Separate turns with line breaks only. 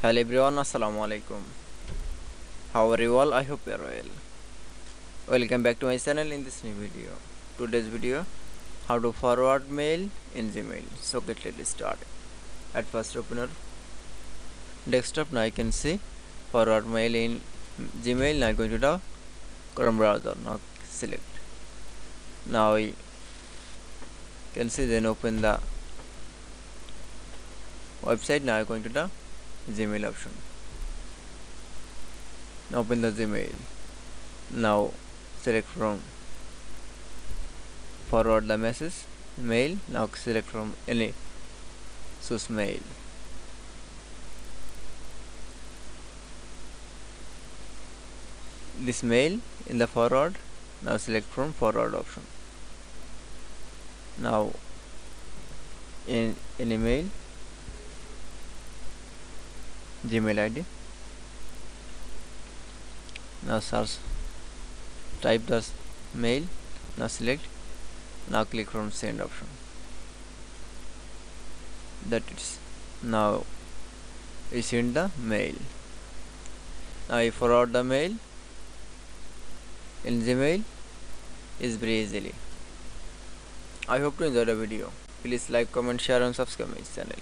Hello everyone, assalamu alaikum. How are you all? I hope you are well. Welcome back to my channel in this new video. Today's video, how to forward mail in Gmail. So let's start. At first open our desktop. Now I can see forward mail in Gmail. Now I'm going to the Chrome browser. Now select. Now I can see, then open the website. Now I'm going to the Gmail option. Now open the Gmail. Now select from forward the message mail. Now select from any source mail. This mail in the forward. Now select from forward option. Now in any mail Gmail ID. Now search, type the mail. Now select. Now click from send option. That is now we send the mail. Now I forward the mail in Gmail is very easily. I hope to enjoy the video. Please like, comment, share and subscribe my channel.